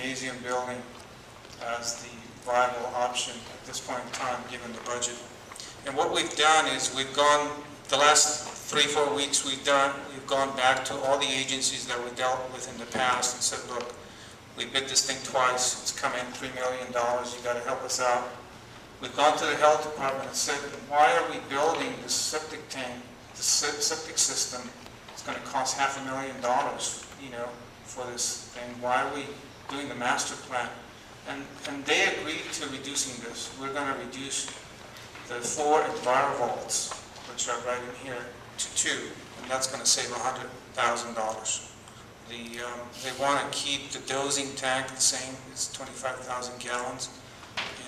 gymnasium building as the viable option at this point in time, given the budget. And what we've done is we've gone, the last 3-4 weeks we've gone back to all the agencies that we dealt with in the past and said, look, we bid this thing twice, it's come in $3 million, you got to help us out. We've gone to the health department and said, why are we building this septic tank, this septic system? It's going to cost $500,000, you know, for this thing. Why are we doing the master plan? And they agreed to reducing this. We're going to reduce the 4 EnviroVaults, which are right in here, to 2, and that's going to save $100,000. They want to keep the dosing tank the same, it's 25,000 gallons,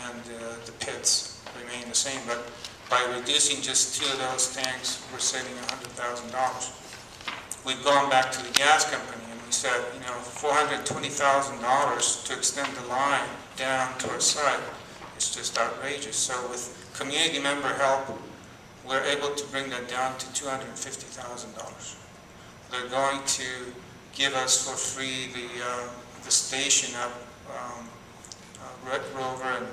and the pits remain the same, but by reducing just 2 of those tanks, we're saving $100,000. We've gone back to the gas company and we said, you know, $420,000 to extend the line down to our site. It's just outrageous. So with community member help, we're able to bring that down to $250,000. They're going to give us for free the station up Red Rover and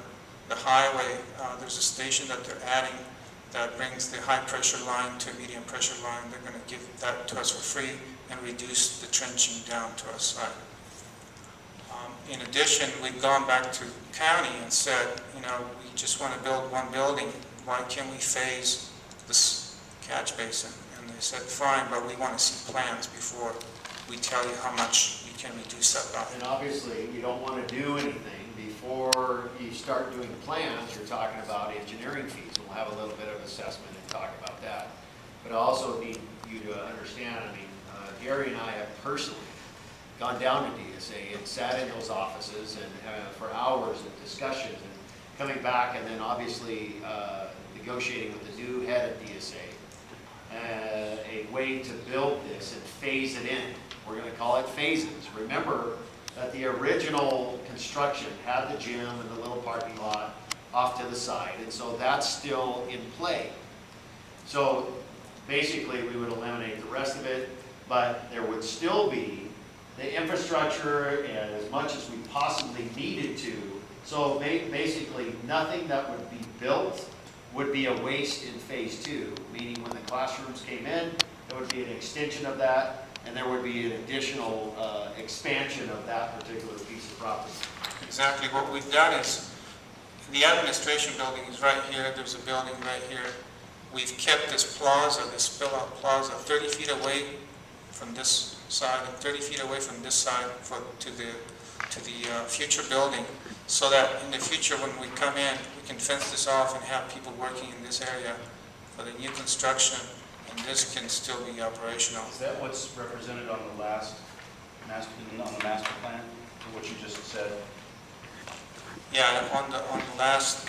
the highway. There's a station that they're adding that brings the high pressure line to a medium pressure line. They're going to give that to us for free and reduce the trenching down to our site. In addition, we've gone back to county and said, you know, we just want to build one building. Why can't we phase this catch basin? And they said, fine, but we want to see plans before we tell you how much you can reduce that by. And obviously, you don't want to do anything before you start doing plans. You're talking about engineering fees. We'll have a little bit of assessment and talk about that. But I also need you to understand, I mean, Gary and I have personally gone down to DSA and sat in those offices and for hours of discussions and coming back and then obviously negotiating with the new head of DSA a way to build this and phase it in. We're going to call it phases. Remember that the original construction had the gym and the little parking lot off to the side, and so that's still in play. So basically we would eliminate the rest of it, but there would still be the infrastructure and as much as we possibly needed to. So basically nothing that would be built would be a waste in phase 2, meaning when the classrooms came in, there would be an extension of that, and there would be an additional expansion of that particular piece of property. Exactly. What we've done is, the administration building is right here, there's a building right here. We've kept this plaza, this spill-out plaza, 30 feet away from this side and 30 feet away from this side to the future building, so that in the future when we come in, we can fence this off and have people working in this area for the new construction, and this can still be operational. Is that what's represented on the last master plan, or what you just said? Yeah, on the last,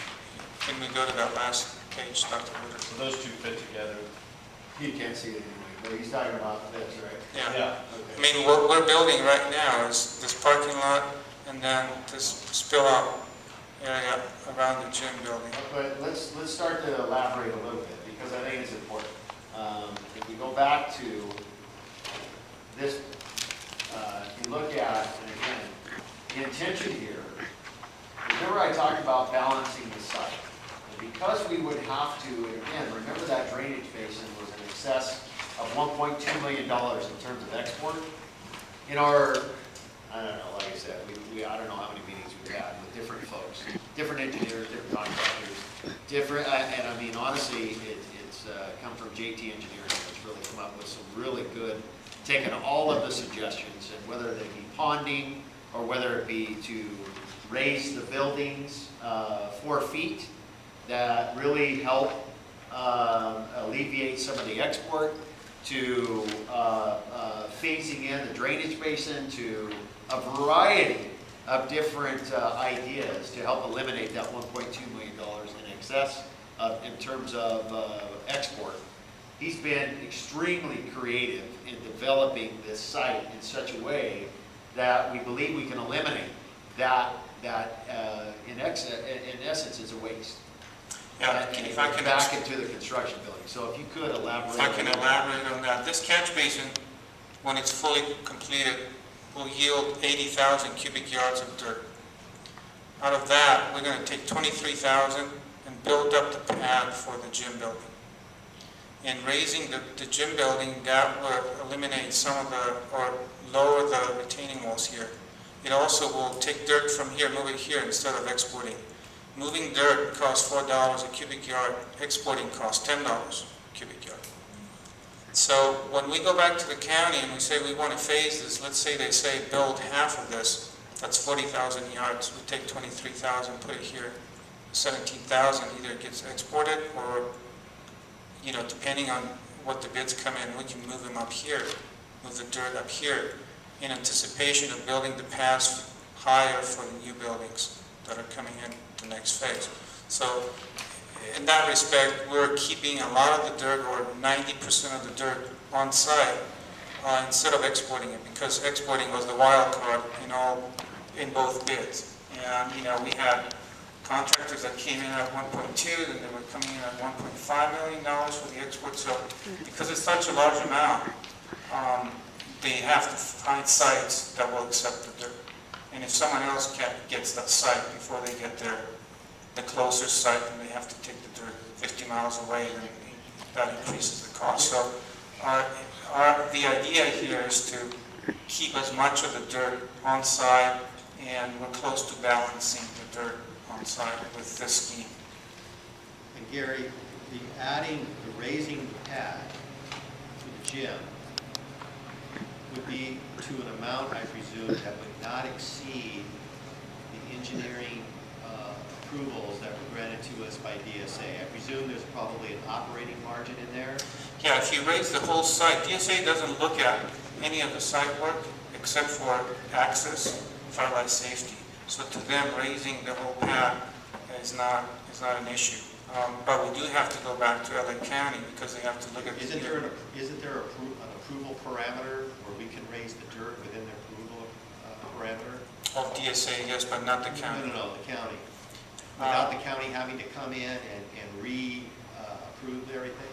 can we go to that last page, Dr. Woodard? So those two fit together. You can't see it anyway, but he's talking about this, right? Yeah. Okay. I mean, what we're building right now is this parking lot and then this spill-out area around the gym building. But let's start to elaborate a little bit, because I think it's important. If we go back to this, if you look at, and again, the intention here, remember I talked about balancing the site. And because we would have to, and again, remember that drainage basin was in excess of $1.2 million in terms of export. In our, I don't know, like I said, I don't know how many meetings we've had with different folks, different engineers, different contractors, different, and I mean, honestly, it's come from JT Engineering, that's really come up with some really good, taking all of the suggestions, and whether they be ponding, or whether it be to raise the buildings 4 feet, that really help alleviate some of the export, to phasing in the drainage basin, to a variety of different ideas to help eliminate that $1.2 million in excess in terms of export. He's been extremely creative in developing this site in such a way that we believe we can eliminate that in essence is a waste. Yeah, if I can back into the construction building. So if you could elaborate. If I can elaborate on that, this catch basin, when it's fully completed, will yield 80,000 cubic yards of dirt. Out of that, we're going to take 23,000 and build up the pad for the gym building. In raising the gym building, that will eliminate some of the, or lower the retaining walls here. It also will take dirt from here, move it here instead of exporting. Moving dirt costs $4 a cubic yard, exporting costs $10 a cubic yard. So when we go back to the county and we say we want to phase this, let's say they say build half of this, that's 40,000 yards. We take 23,000, put it here, 17,000 either gets exported or, you know, depending on what the bids come in, we can move them up here, move the dirt up here in anticipation of building the paths higher for the new buildings that are coming in the next phase. So in that respect, we're keeping a lot of the dirt, or 90% of the dirt, on site instead of exporting it, because exporting was the wild card in both bids. And you know, we had contractors that came in at 1.2, and they were coming in at $1.5 million for the export. So because it's such a large amount, they have to find sites that will accept the dirt. And if someone else gets that site before they get there, the closer site, and they have to take the dirt 50 miles away, then that increases the cost. So the idea here is to keep as much of the dirt on site, and we're close to balancing the dirt on site with this scheme. And Gary, the raising the pad to the gym would be to an amount, I presume, that would not exceed the engineering approvals that were granted to us by DSA. I presume there's probably an operating margin in there. Yeah, if you raise the whole site, DSA doesn't look at any of the site work except for access, fire life safety. So to them, raising the whole pad is not an issue. But we do have to go back to LA County because they have to look at. Isn't there an approval parameter where we can raise the dirt within the approval parameter? Of DSA, yes, but not the county. No, the county. Without the county having to come in and re-approve everything?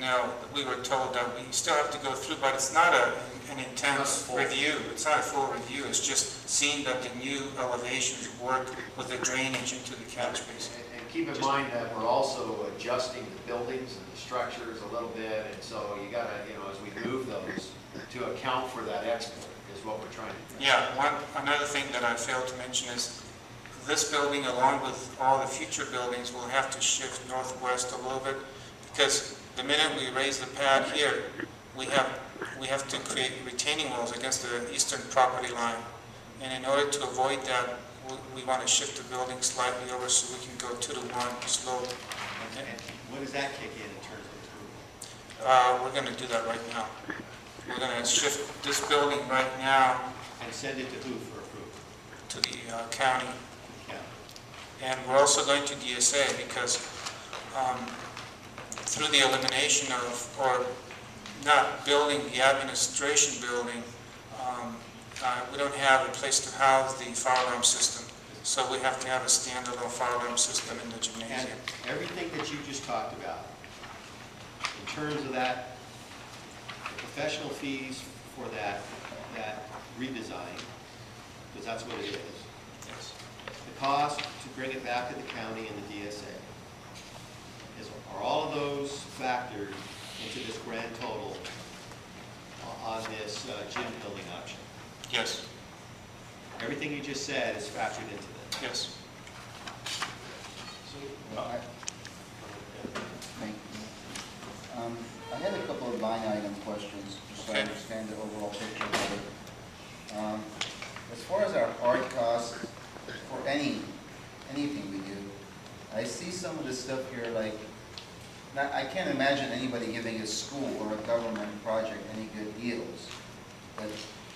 No, we were told that we still have to go through, but it's not an intense review. It's not a full review. It's just seeing that the new elevations work with the drainage into the catch basin. And keep in mind that we're also adjusting the buildings and the structures a little bit, and so you gotta, you know, as we move those to account for that export is what we're trying to do. Yeah, another thing that I failed to mention is this building, along with all the future buildings, will have to shift northwest a little bit, because the minute we raise the pad here, we have to create retaining walls against the eastern property line. And in order to avoid that, we want to shift the building slightly over so we can go 2-to-1 slope. And what does that kick in terms of approval? We're going to do that right now. We're going to shift this building right now And send it to who for approval? to the county. Yeah. And we're also going to DSA because through the elimination of, or not building the administration building, we don't have a place to house the fire alarm system. So we have to have a standalone fire alarm system in the And gymnasium. everything that you just talked about, in terms of that, the professional fees for that redesign, because that's what it is, Yes. the cost to bring it back to the county and the DSA, are all of those factored into this grand total on this gym building option? Yes. Everything you just said is factored into this. Yes. Thank you. I had a couple of line item questions, just so I Okay. understand the overall picture better. As far as our hard costs for anything we do, I see some of the stuff here like, I can't imagine anybody giving a school or a government project any good deals. But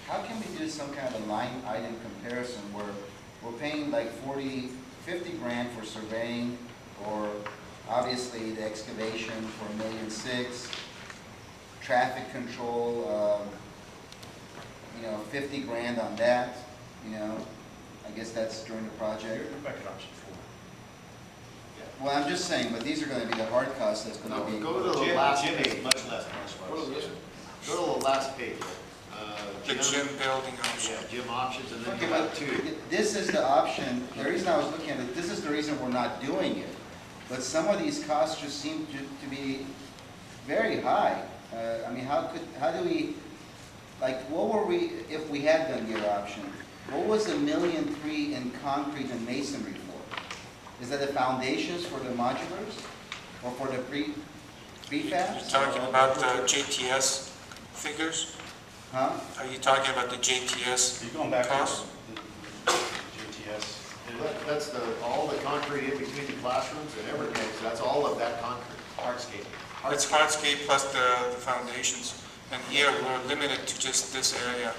how can we do some kind of a line item comparison where we're paying like 50 grand for surveying, or obviously the excavation for $1.6 million, traffic control, 50 grand on that, I guess that's during the project. You're back at option 4. Well, I'm just saying, but these are going to be the hard costs that's going No, to be. go to the last Gym is page. much less. Go to the last page. The gym building option. Yeah, gym options, and then Okay, you have but two. this is the option, the reason I was looking at it, this is the reason we're not doing it. But some of these costs just seem to be very high. I mean, how do we, like, what were we, if we had done the other option? What was the $1.3 million in concrete and masonry for? Is that the foundations for the modulars? Or for the You're prefabs? talking about the JTS figures? Huh? Are you talking about the JTS? Are you going back to Cost? the JTS? That's all the concrete in between the classrooms and everything, so that's all of that concrete. Hardscape. It's hardscape plus the foundations. And here, we're limited to just this area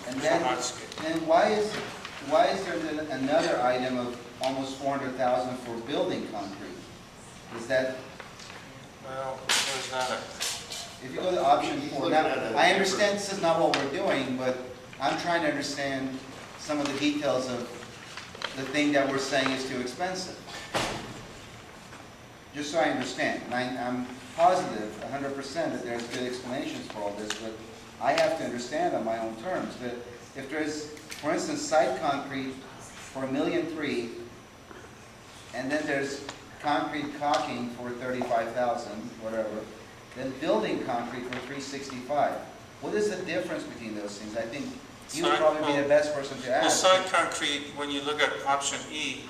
And for then, hardscape. then why is there then another item of almost $400,000 for building concrete? Is that, Well, where's that at? if you go to option He's 4, looking now, at a I understand this is not what we're doing, but I'm trying to understand some of the details of the thing that we're saying is too expensive. Just so I understand, and I'm positive 100% that there's good explanations for all this, but I have to understand on my own terms that if there's, for instance, site concrete for $1.3 million, and then there's concrete caulking for $35,000, whatever, then building concrete for $365. What is the difference between those things? I think you would probably be the best person to Well, ask. side concrete, when you look at option E,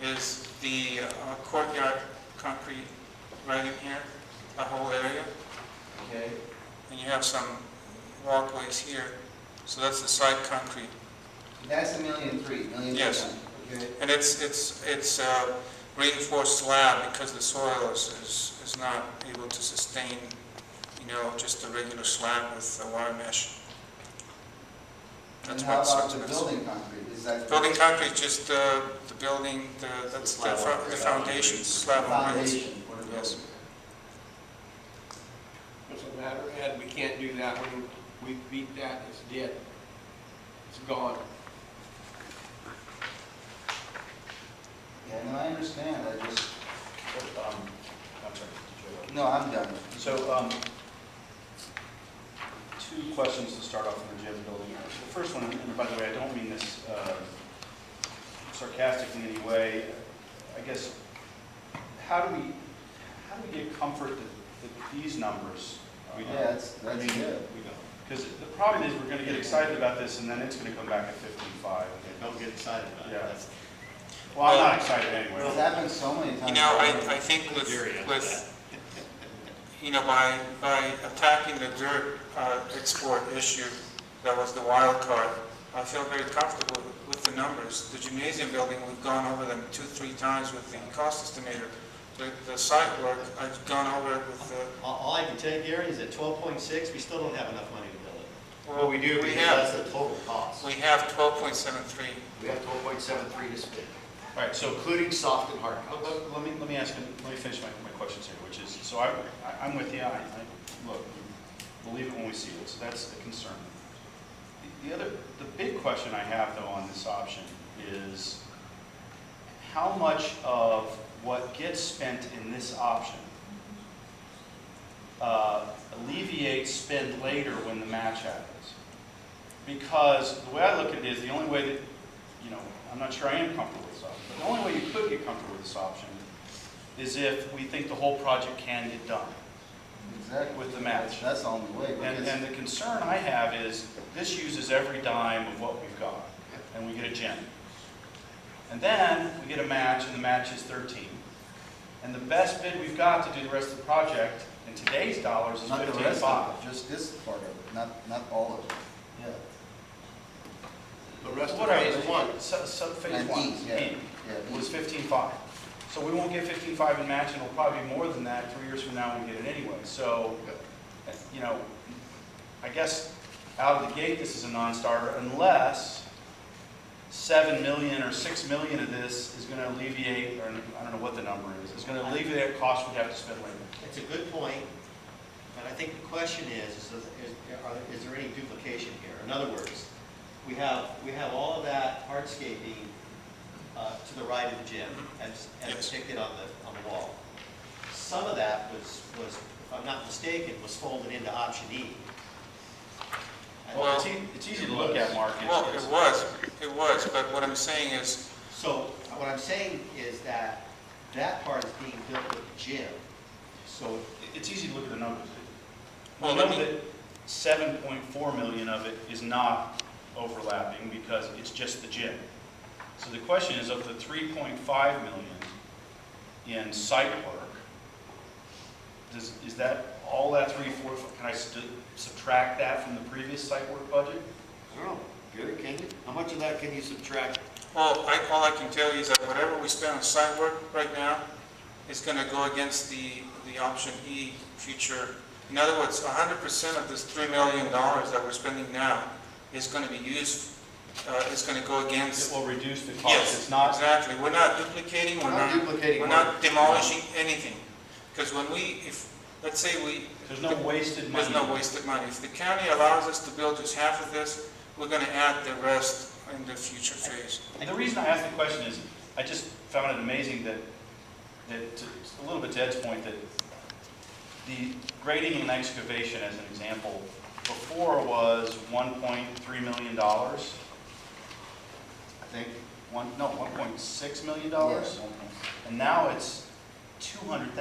is the courtyard concrete right in here, the whole area. Okay. And you have some walkways here. So that's the side concrete. That's $1.3 million. Yes. Okay. And it's reinforced slab because the soil is not able to sustain, just a regular slab with a wire mesh. And That's how why it's about so the expensive. building concrete? Is that? Building concrete, just the building, that's the foundation slab. on it. Foundation for the Yes. building. Doesn't matter, Ed, we can't do that when we beat that, it's dead. It's gone. Yeah, no, I understand, I just, I'm sorry, did you- no, I'm done. So, two questions to start off in the gym building. The first one, and by the way, I don't mean this sarcastically in any way. I guess, how do we get comfort that these numbers? Yeah, that's good. Because the problem is, we're going to get excited about this, and then it's going to come back at 15.5. Don't get excited about it. Yeah. That's- Well, I'm not excited anyway. It's happened so many times. I think with, by attacking the dirt export issue, that was the wild card, I feel very comfortable with the numbers. The gymnasium building, we've gone over them 2-3 times with the cost estimator. The site work, I've gone over it with the, All I can tell you, Gary, is at 12.6, we still don't have enough money to build it. Well, we do, We because have, that's the total cost. we have 12.73. We have 12.73 to spend, All right, so including soft and hard costs. let me finish my questions here, which is, so I'm with you. Look, believe it when we see it, so that's the concern. The big question I have though on this option is how much of what gets spent in this option alleviates spend later when the match happens? Because the way I look at it is the only way that, I'm not sure I am comfortable with this option, but the only way you could get comfortable with this option is if we think the whole project can get done. Exactly. With the match. That's the only way. because- And the concern I have is this uses every dime of what we've got, and we get a gym. And then we get a match, and the match is 13. And the best bid we've got to do the rest of the project in today's dollars is Not the rest 15.5. of it, just this part of it, not all of it. Yeah. The rest of What are phase one. phase And one, E, yeah. E, Yeah, was 15.5. So we won't get 15.5 in match, and it'll probably be more than that 3 years from now when we get it anyway. So, I guess out of the gate, this is a non-starter unless 7 million or 6 million of this is going to alleviate, or I don't know what the number is going to alleviate costs we have to spend later. It's a good point, but I think the question is there any duplication here? In other words, we have all of that hardscaping to the right of the gym, as Yes. depicted on the wall. Some of that was, if I'm not mistaken, was folded into option E. Well, it's easy to look at, Mark. Well, it was, but what I'm saying is, So what I'm saying is that that part is being built with the gym. So It's easy to look at the numbers. Well, We let know me- that 7.4 million of it is not overlapping because it's just the gym. So the question is, of the 3.5 million in site work, is that all that 3.4, can I subtract that from the previous site work budget? I don't know, Gary, can you? How much of that can you subtract? well, all I can tell you is that whatever we spend on site work right now is going to go against the option E future. In other words, 100% of this $3 million that we're spending now is going to be used, is going to go It against. will reduce the cost. Yes, It's not, exactly. We're not duplicating, We're not duplicating we're work. not demolishing anything. Because when let's say there's no wasted money. there's no wasted money. If the county allows us to build just half of this, we're going to add the rest in the future phase. And the reason I asked the question is, I just found it amazing that a little bit to Ed's point, that the grading and excavation, as an example, before was $1.3 million. I think, $1.6 million. And now it's $200,000.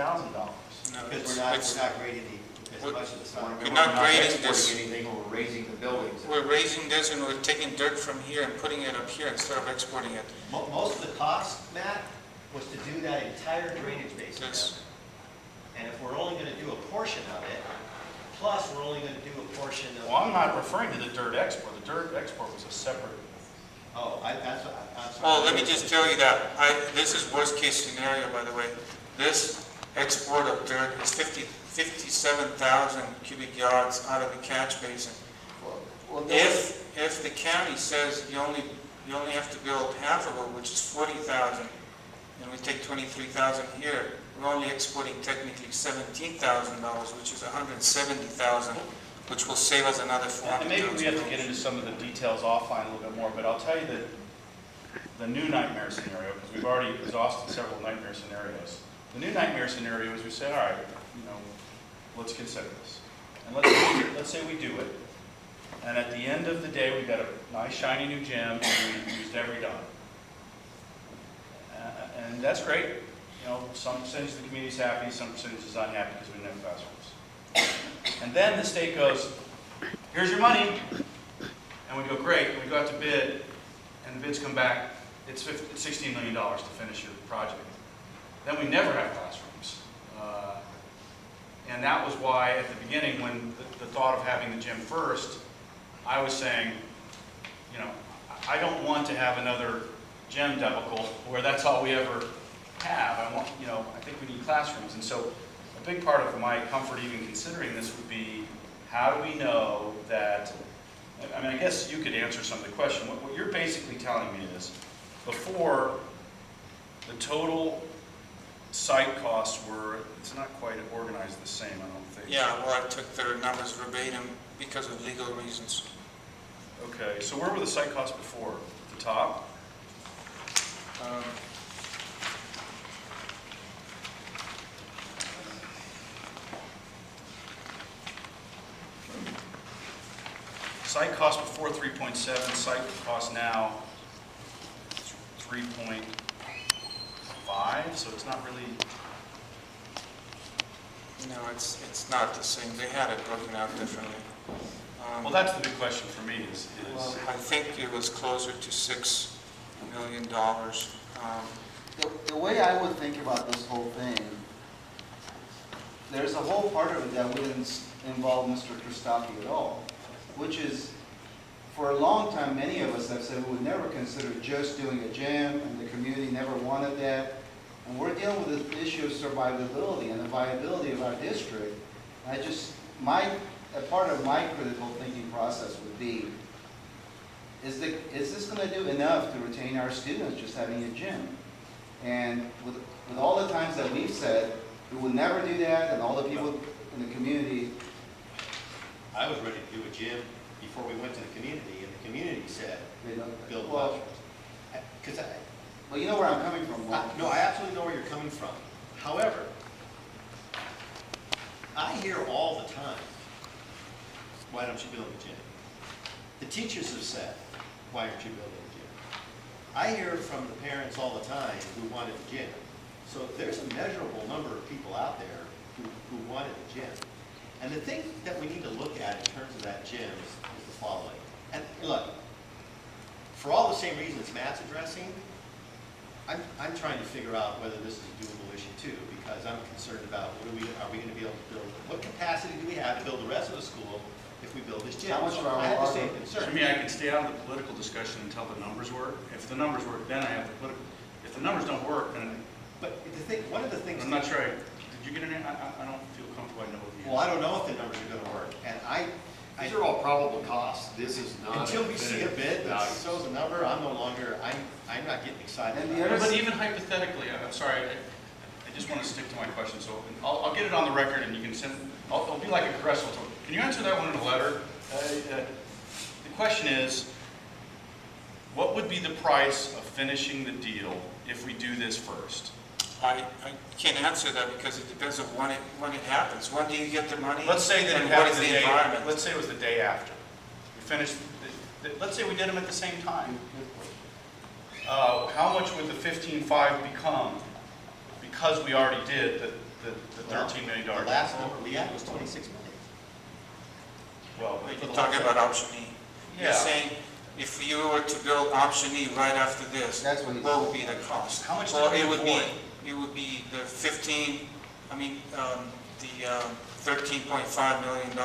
No, Because it's- we're not grading as we're- much of the site. We're not grading exporting this. anything, we're raising the buildings. We're raising this and we're taking dirt from here and putting it up here instead of exporting it. Most of the cost, Matt, was to do that entire drainage basin. Yes. And if we're only gonna do a portion of it, plus we're only gonna do a portion of. Well, I'm not referring to the dirt export. The dirt export was a separate. Oh, that's what, I'm sorry. Well, let me just tell you that, this is worst case scenario, by the way. This export of dirt is 57,000 cubic yards out of the catch basin. If the county says you only have to build half of it, which is 40,000, and we take 23,000 here, we're only exporting technically $17,000, which is 170,000, which will save us another And maybe we have to get $400,000. into some of the details offline a little bit more, but I'll tell you that the new nightmare scenario, because we've already exhausted several nightmare scenarios. The new nightmare scenario is we say, all right, let's consider this. And let's say we do it. And at the end of the day, we got a nice shiny new gym and we used every dime. And that's great. Some percentage of the community's happy, some percentage is unhappy because we didn't have classrooms. And then the state goes, here's your money. And we go, great. And we go out to bid, and the bids come back, it's $16 million to finish your project. Then we never have classrooms. And that was why at the beginning, when the thought of having the gym first, I was saying, I don't want to have another gym debacle where that's all we ever have. I think we need classrooms. And so a big part of my comfort even considering this would be, how do we know that, I guess you could answer some of the question. What you're basically telling me is, before, the total site costs were, it's not quite organized the same, I don't think. Yeah, well, I took their numbers verbatim because of legal reasons. Okay, so where were the site costs before? At the top? Site cost before 3.7, site cost now 3.5, so it's not really, No, it's not the same. They had it broken out differently. well, that's the big question for me is I think it was closer to $6 million. The way I would think about this whole thing, there's a whole part of it that wouldn't involve Mr. Christofi at all, which is, for a long time, many of us have said we would never consider just doing a gym, and the community never wanted that. And we're dealing with the issue of survivability and the viability of our district. And a part of my critical thinking process would be, is this going to do enough to retain our students just having a gym? And with all the times that we've said we would never do that, and all the people in the community. I was ready to do a gym before we went to the community, and the community said, They don't, build well, classrooms. well, you know where I'm coming from. No, I absolutely know where you're coming from. However, I hear all the time, why don't you build a gym? The teachers have said, why aren't you building a gym? I hear from the parents all the time who wanted a gym. So there's a measurable number of people out there who wanted a gym. And the thing that we need to look at in terms of that gym is the following. And look, for all the same reasons Matt's addressing, I'm trying to figure out whether this is a doable issue too, because I'm concerned about are we going to be able to build, what capacity do we have to build the rest of the school if we build this gym? How much So of our I have the water- same To concern. me, I can stay out of the political discussion until the numbers work. If the numbers work, then I have the political. If the numbers don't work, then But the thing, one of the things. I'm not sure. Did you get any? I don't feel comfortable. I know the Well, I don't know if the numbers are going to work, and These are all probable costs. This is not. until we see a bid that value. shows a number, I'm no longer, I'm not getting excited. And about the it. other- But even hypothetically, I'm sorry, I just want to stick to my question, so I'll get it on the record and you can send, I'll be like a Cresswell. Can you answer that one in a letter? The question is, what would be the price of finishing the deal if we do this first? I can't answer that because it depends on when it happens. When do you get the money? Let's say that and it what happened is the the day, environment? let's say it was the day after. We finished, let's say we did them at the same time. How much would the 15.5 become? Because we already did the $13 million. The last number we had was 26 million. Well, You're talking about option E. You're Yeah. saying if you were to build option E right after this, That's what he's- what would be the cost? How much Well, did we it would be, avoid? it would be the 15, I mean, the $13.5 million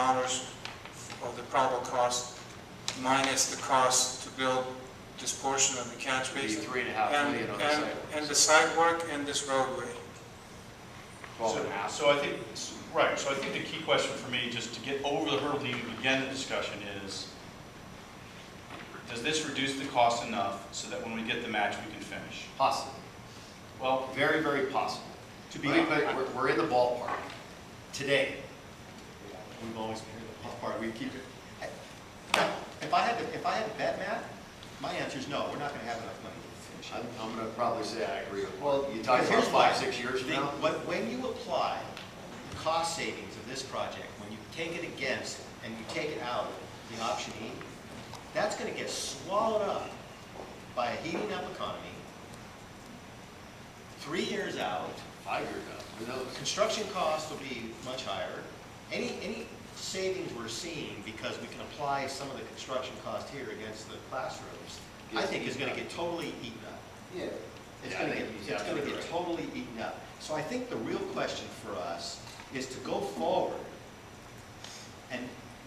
of the probable cost minus the cost to build this portion of the catch It'd be basin. 3.5 million on the side. And the site work and this roadway. 12.5. So I think, right, so I think the key question for me, just to get over the hurdle to even begin the discussion is, does this reduce the cost enough so that when we get the match, we can finish? Possible. Well, Very, very possible. To be But we're in the ballpark today. We've always been here, the part we keep it. Now, if I had to bet, Matt, my answer is no, we're not going to have enough money to finish it. I'm gonna probably say I agree with Well, you. You talk Because about here's why. 5, 6 years from The- now? When you apply the cost savings of this project, when you take it against and you take it out of the option E, that's going to get swallowed up by a heating up economy. 3 years out, 5 years out, who knows? construction costs will be much higher. Any savings we're seeing because we can apply some of the construction cost here against the classrooms, I think is going to get totally eaten up. Yeah. It's Yeah, I going to think get, he's it's going to absolutely get right. totally eaten up. So I think the real question for us is to go forward and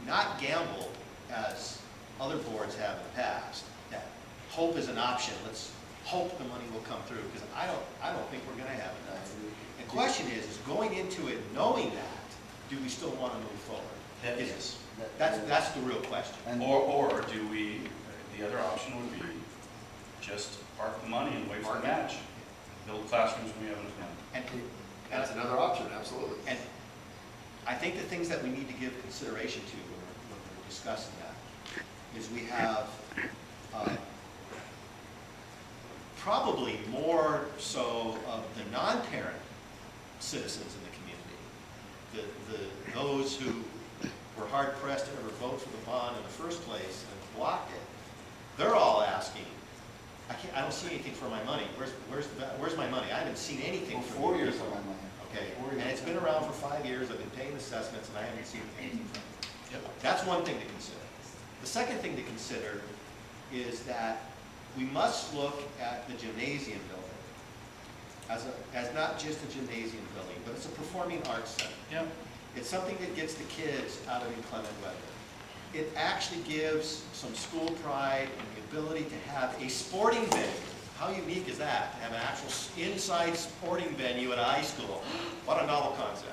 not gamble as other boards have in the past, that hope is an option, let's hope the money will come through, because I don't think we're gonna have enough. The question is going into it knowing that, do we still want to move forward? that Is- is. That's the real question. And Or do we, the other option would be just park the money and wait for a match. Build classrooms when we have enough money. And That's another option, absolutely. And I think the things that we need to give consideration to when we're discussing that is we have probably more so of the non-parent citizens in the community, those who were hard pressed to ever vote for the bond in the first place and blocked it. They're all asking, I don't see anything for my money. Where's my money? I haven't seen anything for from 4 you years people." on my money. Okay, 4 years. and it's been around for 5 years, I've been paying assessments, and I haven't seen anything from it. Yep. That's one thing to consider. The second thing to consider is that we must look at the gymnasium building as not just a gymnasium building, but it's a performing arts center. Yep. It's something that gets the kids out of inclement weather. It actually gives some school pride and the ability to have a sporting venue. How unique is that, to have an actual inside sporting venue at a high school? What a novel concept.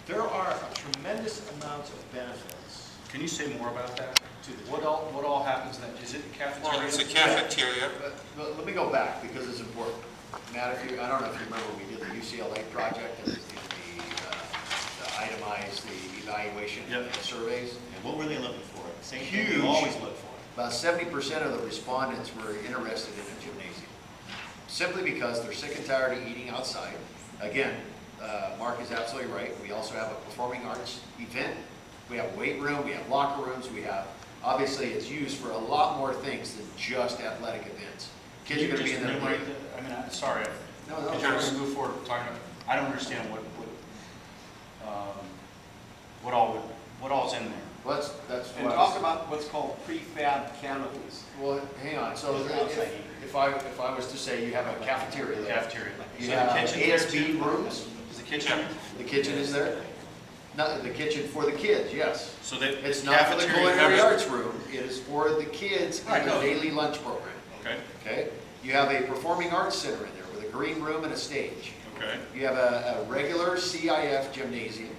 There are tremendous amounts of benefits Can you say more about that? to the What all happens then? Is it cafeteria? Well, it's a cafeteria. But let me go back, because it's important. Matt, I don't know if you remember, we did the UCLA project, and the itemized, the evaluation Yep. and surveys. And what were they looking for? The same thing Huge. we always look for. About 70% of the respondents were interested in a gymnasium, simply because they're sick and tired of eating outside. Again, Mark is absolutely right. We also have a performing arts event. We have a weight room, we have locker rooms, we have obviously it's used for a lot more things than just athletic events. Kids are gonna be in there playing. I mean, I'm sorry, No, no, because you're going to move forward talking about, I don't understand what all's in there. Well, that's And what I talk was- about what's called prefab canopies. Well, hang on, so if I was to say you have a cafeteria there. Cafeteria. You So the have kitchen there ASB too? rooms, Is the kitchen? the kitchen is there? Not, the kitchen for the kids, yes. So that It's not for the cafeteria culinary covers- arts room, it is for the kids Right, in the no. daily lunch program, Okay, okay? You have a performing arts center in there with a green room and a stage. okay. You have a regular CIF gymnasium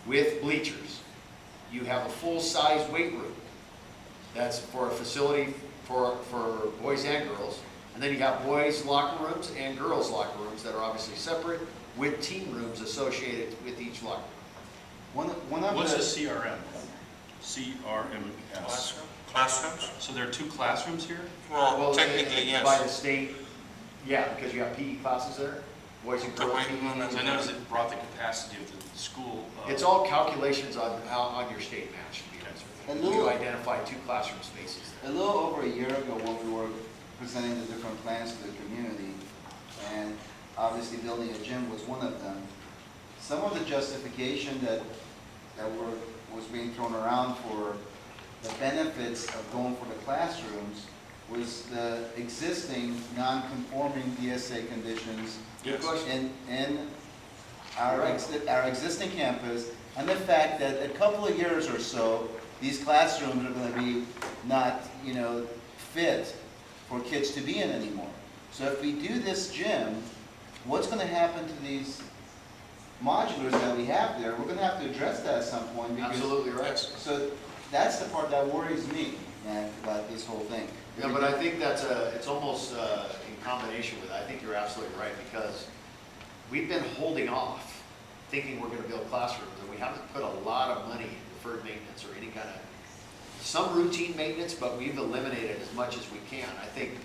with bleachers. You have a full-size weight room. That's for a facility for boys and girls. And then you have boys' locker rooms and girls' locker rooms that are obviously separate with team rooms associated with each locker room. One of What's a the, CRM? CRMS. Classrooms? So there are 2 classrooms here? Well, technically, By the yes. state, yeah, because you have PE classes there, boys and The girls. weight room and So I noticed it brought the capacity of the school. It's all calculations on your state match, to be honest A with you. little- You identify 2 classroom spaces there. a little over a year ago, when we were presenting the different plans to the community, and obviously building a gym was one of them, some of the justification that was being thrown around for the benefits of going for the classrooms was the existing non-conforming DSA conditions Yes. in our existing campus, and the fact that a couple of years or so, these classrooms are going to be not, fit for kids to be in anymore. So if we do this gym, what's going to happen to these modulars that we have there? We're going to have to address that at some point. Because, Absolutely right. Yes. So that's the part that worries me, man, about this whole thing. Yeah, but I think it's almost in combination with, I think you're absolutely right, because we've been holding off, thinking we're gonna build classrooms, and we haven't put a lot of money in deferred maintenance or any kind of, some routine maintenance, but we've eliminated as much as we can. I think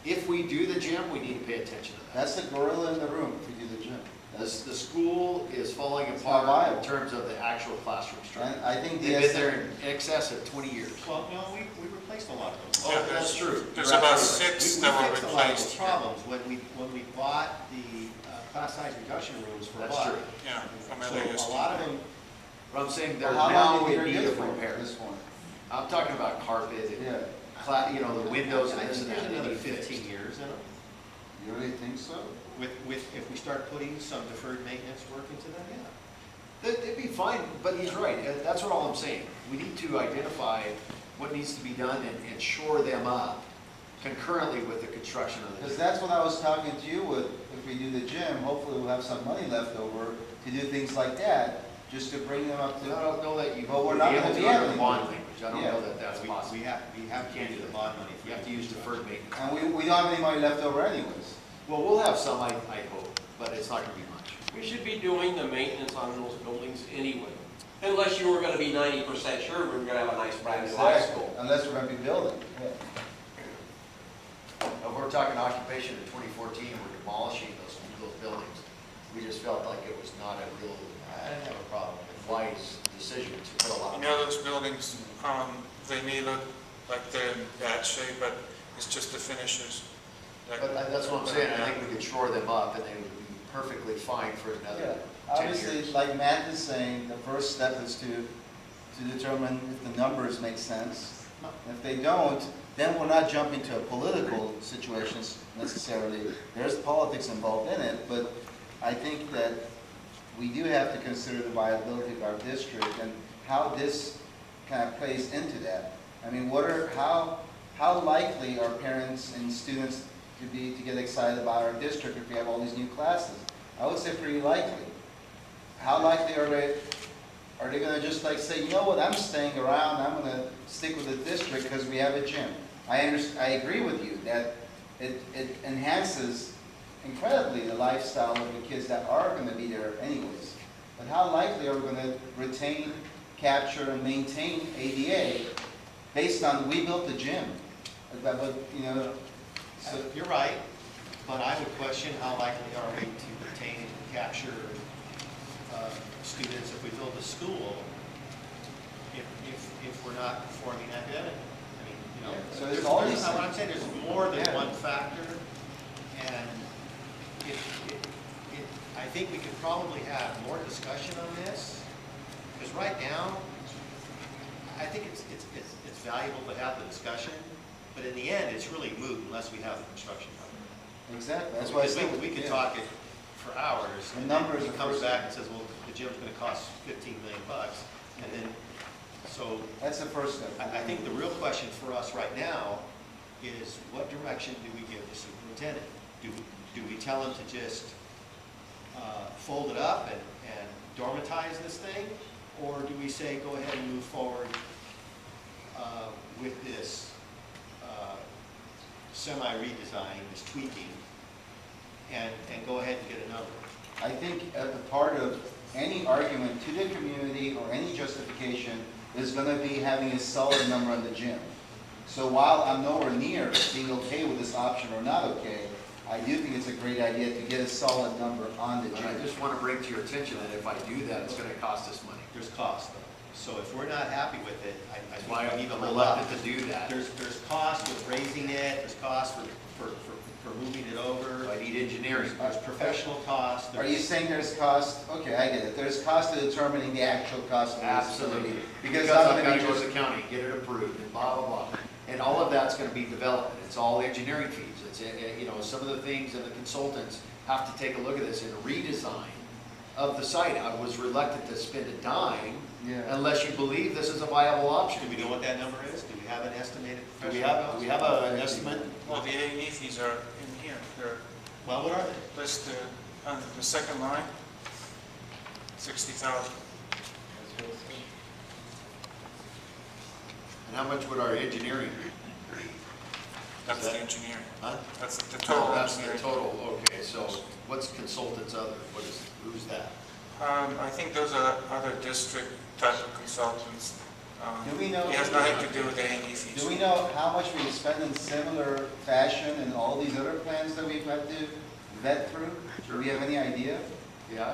if we do the gym, we need to pay attention to that. That's the gorilla in the room if we do the gym. The school is falling It's not apart viable. in terms of the actual classroom structure. And I think They've been there in excess of 20 years. Well, no, we replaced a lot of those. Oh, that's true. There's You're about absolutely right. 6 We that were fixed a lot of those replaced. problems when we bought the class size reduction rooms for That's Buck. true. Yeah, from So LASD. a lot of them, But I'm saying they're How now long do you in think need they're of good for repair. at this point? I'm talking about carpet and, Yeah. the windows and I this think and there's that. They another need fixed. 15 years in them. You really think so? If we start putting some deferred maintenance work into them, yeah. It'd be fine, but he's right. That's what all I'm saying. We need to identify what needs to be done and shore them up concurrently with the construction of the Because gym. that's what I was talking to you with. If we do the gym, hopefully we'll have some money left over to do things like that, just to bring them up I to. don't know that you But we're will not be able gonna to be under able the to. bond language. I don't Yeah. know that that's possible. We have to Can't use do the that. bond money. You have to use deferred maintenance. And we don't have any money left over anyways. Well, we'll have some, I hope, but it's not gonna be much. We should be doing the maintenance on those buildings anyway. Unless you were gonna be 90% sure we were gonna have a nice brand new high school. Unless we're gonna be building. Yeah. If we're talking occupation in 2014 and we're demolishing those buildings, we just felt like it was not a real I didn't have a problem with it. wise decision to put a lot of. Those buildings, they may look like they're in bad shape, but it's just the finishes. But that's what I'm saying, I think we could shore them up and they would be perfectly fine for Yeah. another 10 Obviously, years. like Matt is saying, the first step is to determine if the numbers make sense. If they don't, then we're not jumping to political situations necessarily. There's politics involved in it, but I think that we do have to consider the viability of our district and how this kind of plays into that. I mean, how likely are parents and students to get excited about our district if we have all these new classes? I would say pretty likely. How likely are they gonna just like say, you know what, I'm staying around, I'm gonna stick with the district because we have a gym? I agree with you that it enhances incredibly the lifestyle of the kids that are gonna be there anyways. But how likely are we gonna retain, capture, and maintain ADA based on, we built the gym? But, so, You're right, but I would question how likely are we to retain and capture students if we build a school if we're not performing academically. I mean, you know, Yeah, so there's all these what I'm saying, there's more than Yeah. one factor, and I think we could probably have more discussion on this, because right now, I think it's valuable to have the discussion, but in the end, it's really moot unless we have the construction covered. Exactly, that's why I Because said. we could yeah. talk it for hours, The and numbers then he are comes first back thing. and says, well, the gym's gonna cost 15 million bucks, and then, so, That's the first step. I think the real question for us right now is what direction do we give the superintendent? Do we tell him to just fold it up and dormatize this thing? Or do we say, go ahead and move forward with this semi-redesign, this tweaking, and go ahead and get a number? I think at the part of any argument to the community or any justification is going to be having a solid number on the gym. So while I'm nowhere near being okay with this option or not okay, I do think it's a great idea to get a solid number on the But I gym. just want to bring to your attention that if I do that, it's going to cost us money. There's cost, though. So if we're not happy with it, I That's think why we need to I'm hold up. reluctant to do that. There's cost with raising it, there's cost for moving it over, So I need engineering. there's professional cost. Are you saying there's cost? Okay, I get it. There's cost to determining the actual cost of this Absolutely. facility. Because I'm I've gonna got be to go to just- the county, get it approved, and blah, blah, blah. And all of that's going to be development. It's all engineering fees. It's, you know, some of the things and the consultants have to take a look at this in a redesign of the site. I was reluctant to spend a dime Yeah. unless you believe this is a viable option. Do we know what that number is? Do we have an estimated Do we professional have, cost? do we have an estimate? Well, the AAD fees are in here. They're Well, what are they? listed on the second line, 60,000. And how much would our engineering be? That's Is the that- engineering. Huh? That's the Oh, total that's the engineering. total, okay, so what's consultants other? What is, who's that? I think those are other district type of consultants. Do we know- It has nothing to do with the AAD fees. Do we know how much we spend in similar fashion in all these other plans that we've had to vet through? Do we have any idea? Yeah,